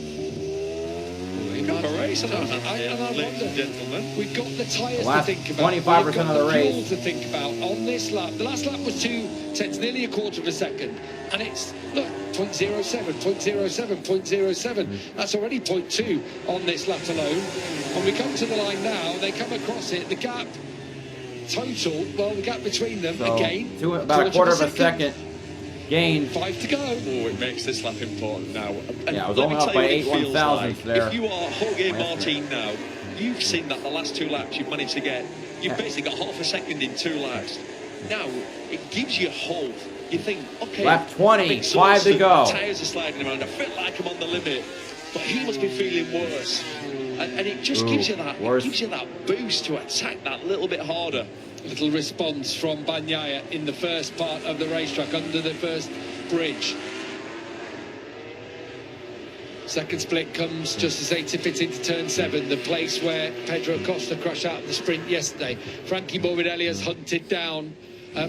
Got a race on our and I hands, wonder, ladies and gentlemen. we've got the tyres to Last think about. 25% We've got of the race. fuel to think about on this lap. The last lap was 2 tenths, nearly a quarter of a second. And it's, look, 0.07, 0.07, 0.07. That's already 0.2 on this lap alone. When we come to the line now, they come across it. The gap total, well, the gap between them, So, again. about a quarter of a second gain. 5 to go. Oh, it makes this lap important now. And Yeah, it was let only me up tell by you what 8 it feels 1,000ths there. If you are Jorge Last Martin now, you've seen that the last 2 laps you've managed to get. You've basically got half a second in 2 laps. Now, it gives you hope. You think, okay, Lap 20, I'm 5 to go. Tyres are sliding around. I feel like I'm on the limit. but he must be feeling worse. And it just gives you that boost to attack that little bit harder. Little response from Bagnaia in the first part of the racetrack under the first bridge. Second split comes just as they tip it into turn 7, the place where Pedro Acosta crashed out of the sprint yesterday. Frankie Morbidelli has hunted down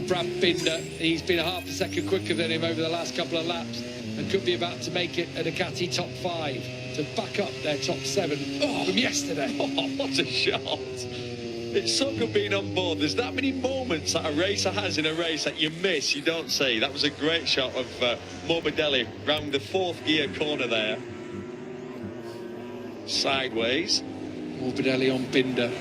Brad Binder. He's been a half a second quicker than him over the last couple of laps and could be about to make it a Ducati top 5 to back up their top 7 from yesterday. Oh, what a shot. It's so good being on board. There's that many moments that a racer has in a race that you miss, you don't see. That was a great shot of Morbidelli round the 4th gear corner there. Sideways. Morbidelli on Binder.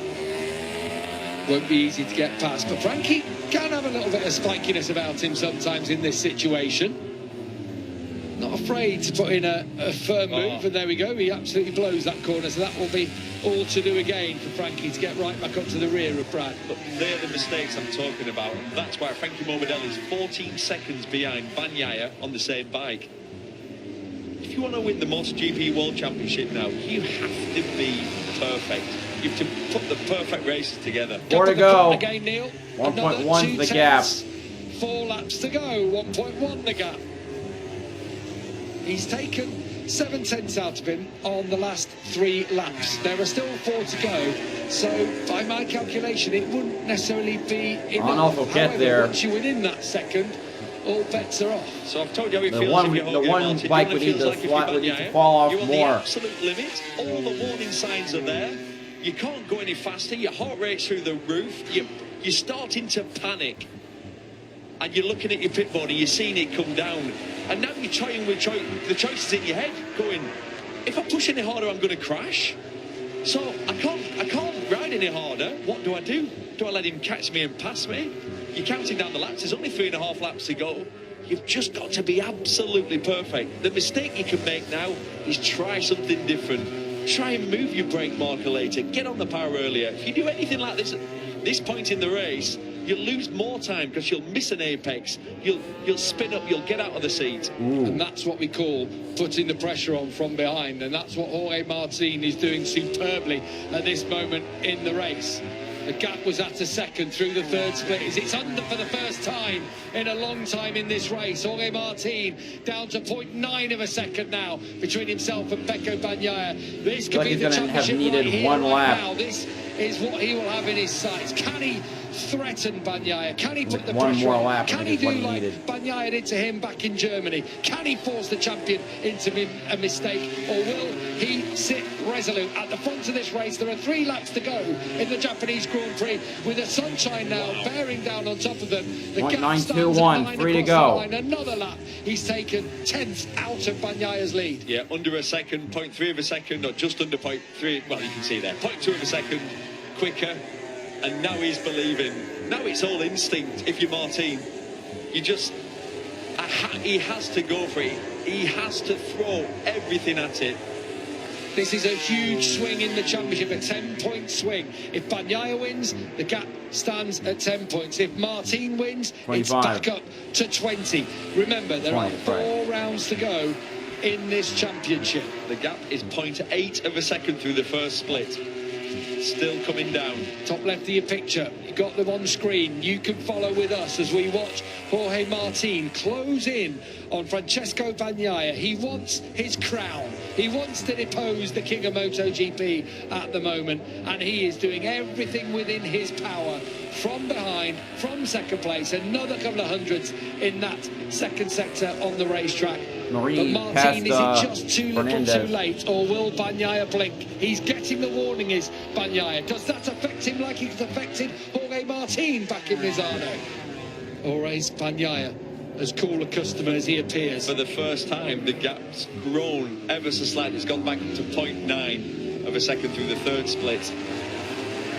Won't be easy to get past, but Frankie can have a little bit of spikiness about him sometimes in this situation. Not afraid to put in a firm move, and there we go. He absolutely blows that corner, so that will be all to do again for Frankie to get right back up to the rear of Brad. But they're the mistakes I'm talking about. That's why Frankie Morbidelli is 14 seconds behind Bagnaia on the same bike. If you want to win the MotoGP World Championship now, you have to be perfect. You have to put the perfect races together. 4 to go. Again, Neil. 1.1 the gap. 4 laps to go. 1.1 the gap. He's taken 7 tenths out of him on the last 3 laps. There are still 4 to go. So, by my calculation, it wouldn't necessarily be enough. Will get there. Once you win in that second, all bets are off. So I've told you how it The feels one, if you're the Jorge one Martin. bike You would know, need it feels to, like flat, if would you're need to Bagnaia, fall off you're on the more. absolute limit. All the warning signs are there. You can't go any faster. Your heart rate's through the roof. You're starting to panic. And you're looking at your pit board and you're seeing it come down. And now you're trying with the choices in your head, going, if I push any harder, I'm going to crash. So I can't ride any harder. What do? Do I let him catch me and pass me? You're counting down the laps. There's only 3.5 laps to go. You've just got to be absolutely perfect. The mistake you can make now is try something different. Try and move your brake marker later. Get on the power earlier. If you do anything like this at this point in the race, you'll lose more time because you'll miss an apex. You'll spin up. You'll get out of the seat. And that's what we call putting the pressure on from behind. And that's what Jorge Martin is doing superbly at this moment in the race. The gap was at a second through the 3rd split. It's under for the first time in a long time in this race. Jorge Martin down to 0.9 of a second now between himself and Pecco Bagnaia. This could be the championship right here, right now. This is what he will have in his sights. Can he threaten Bagnaia? Can he put the pressure on? Can he do like Bagnaia did to him back in Germany? Can he force the champion into a mistake? Or will he sit resolute at the front of this race? There are 3 laps to go in the Japanese Grand Prix with the sunshine now bearing down on top of them. The gap stands at 9 3 to across go. the line. Another lap. He's taken 10th out of Bagnaia's lead. Yeah, under a second, 0.3 of a second, or just under 0.3. Well, you can see there, 0.2 of a second quicker. And now he's believing. Now it's all instinct. If you're Martin, you just... he has to go for it. He has to throw everything at it. This is a huge swing in the championship, a 10-point swing. If Bagnaia wins, the gap stands at 10 points. If Martin wins, 25. it's back up to 20. Remember, there are 4 rounds to go in this championship. The gap is 0.8 of a second through the first split. Still coming down. Top left of your picture, you got them on screen. You can follow with us as we watch Jorge Martin close in on Francesco Bagnaia. He wants his crown. He wants to depose the king of MotoGP at the moment, and he is doing everything within his power from behind, from second place. Another couple of hundreds in that second sector on the racetrack. But Martin, is it just too little too late, or will Bagnaia blink? He's getting the warning, is Bagnaia. Does that affect him like it's affected Jorge Martin back in Misano? Or is Bagnaia as cool a customer as he appears? For the first time, the gap's grown ever so slightly. It's gone back up to 0.9 of a second through the 3rd split.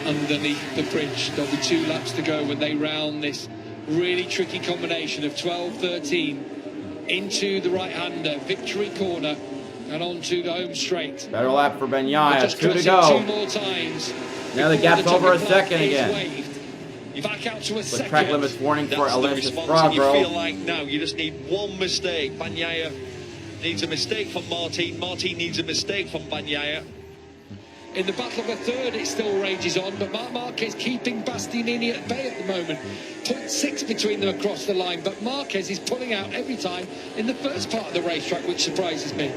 Underneath the bridge, there'll be 2 laps to go when they round this really tricky combination of 12-13 into the right-hander, Victory Corner, and onto the home straight. Better lap for Bagnaia, 2 to Two go. more times. Now the gap's over a second again. Waved. Back out to a With second. track limits warning for That's the Alexis response, and you Fragro. feel like now you just need one mistake. Bagnaia needs a mistake from Martin. Martin needs a mistake from Bagnaia. In the battle of a third, it still rages on, but Marc Marquez keeping Bastianini at bay at the moment. 0.6 between them across the line, but Marquez is pulling out every time in the first part of the racetrack, which surprises me.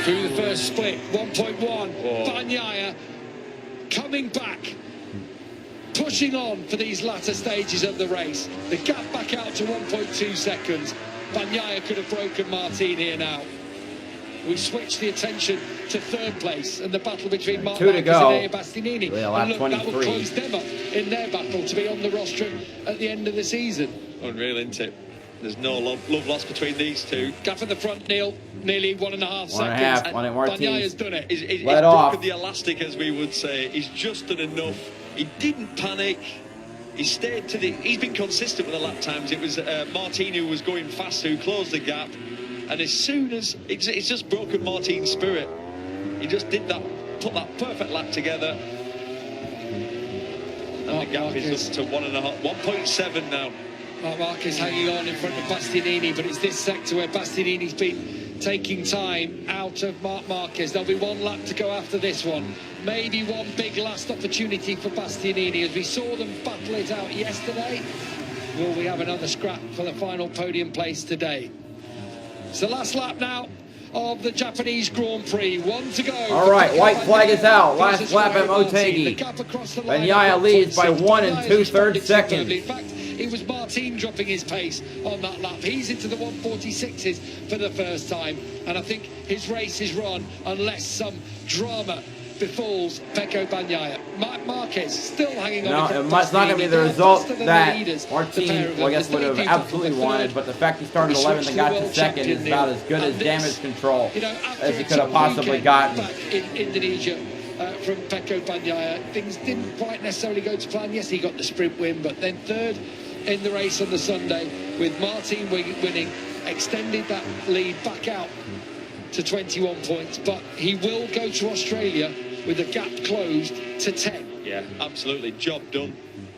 Through the first split, 1.1, Bagnaia coming back, pushing on for these latter stages of the race. The gap back out to 1.2 seconds. Bagnaia could have broken Martin here now. We switch the attention to third place and the battle between Marc Marquez and Bastianini. And look, 23. That will close them up in their battle to be on the rostrum at the end of the season. Unreal, isn't it? There's no love lost between these two. Gap at the front, Neil. Nearly 1.5 seconds. Bagnaia done it. He's broken the elastic, as we would say. He's just done enough. He didn't panic. He stayed to the... He's been consistent with the lap times. It was Martin who was going fast, who closed the gap. And as soon as... It's just broken Martin's spirit. He just did that, put that perfect lap together. And the gap is up to 1.7 now. Marc Marquez hanging on in front of Bastianini, but it's this sector where Bastianini's been taking time out of Marc Marquez. There'll be one lap to go after this one. Maybe one big last opportunity for Bastianini, as we saw them battle it out yesterday. Will we have another scrap for the final podium place today? It's the last lap now of the Japanese Grand Prix. One to go. All right, white flag is out. Last lap at Motegi. Bagnaia leads by 1 2/3 seconds. In fact, it was Martin dropping his pace on that lap. He's into the 146s for the first time. And I think his race is run unless some drama befalls Pecco Bagnaia. Marc Marquez still hanging on. No, it's not going to be the result that Martin, well, I guess, would have absolutely wanted, but the fact he started 11th and got to 2nd is about as good as damage control as he could have possibly gotten. Back in Indonesia from Pecco Bagnaia, things didn't quite necessarily go to plan. Yes, he got the sprint win, but then third in the race on the Sunday, with Martin winning, extended that lead back out to 21 points, but he will go to Australia with the gap closed to 10. Yeah, absolutely. Job done.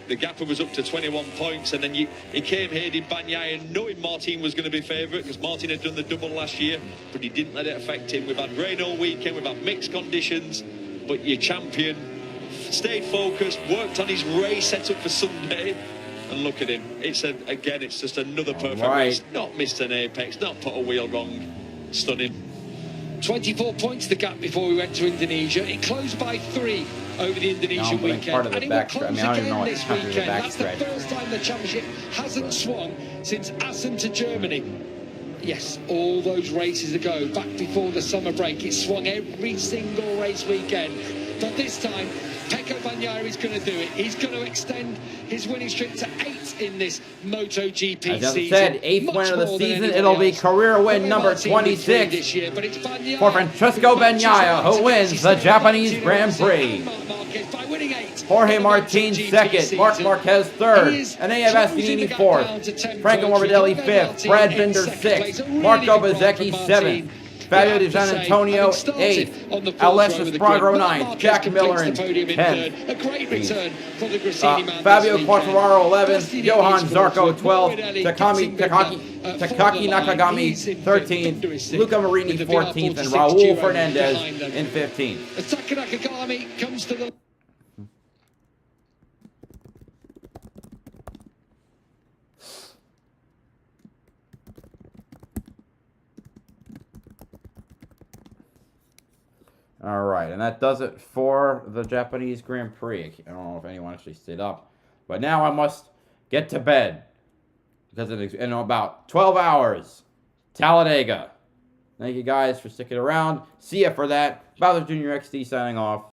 The gap was up to 21 points, and then he came here, did Bagnaia, knowing Martin was going to be favourite, because Martin had done the double last year, but he didn't let it affect him. We've had rain all weekend, we've had mixed conditions, but your champion stayed focused, worked on his race set up for Sunday, and look at him. It's just another perfect race. Not missed an apex, not put a wheel wrong. Stunning. 24 points the gap before we went to Indonesia. It closed by 3 over the Indonesian weekend. And it will close again this weekend. That's the first time the championship hasn't swung since Assen to Germany. Yes, all those races ago, back before the summer break, it swung every single race weekend. But this time, Pecco Bagnaia is going to do it. He's going to extend his winning streak to 8 in this MotoGP season. As I said, 8th win of the season. It'll be career win number 26 this year, but it's for Francesco Bagnaia, who wins the Japanese Grand Prix. Jorge Martin 2nd, Marc Marquez 3rd, Enea Bastianini 4th, Franco Morbidelli 5th, Brad Binder 6th, Marco Bezzecchi 7th, Fabio Di Giannantonio 8th, Alessio Spargaro 9th, Jack Miller in 10th, Fabio Quartararo 11th, Johan Zarco 12th, Takaki Nakagami 13th, Luca Marini 14th, and Raul Fernandez in 15th. Taka Nakagami comes to the... All right, and that does it for the Japanese Grand Prix. I don't know if anyone actually stayed up, but now I must get to bed because in about 12 hours, Talladega. Thank you guys for sticking around. See ya for that. BowserJrXD signing off.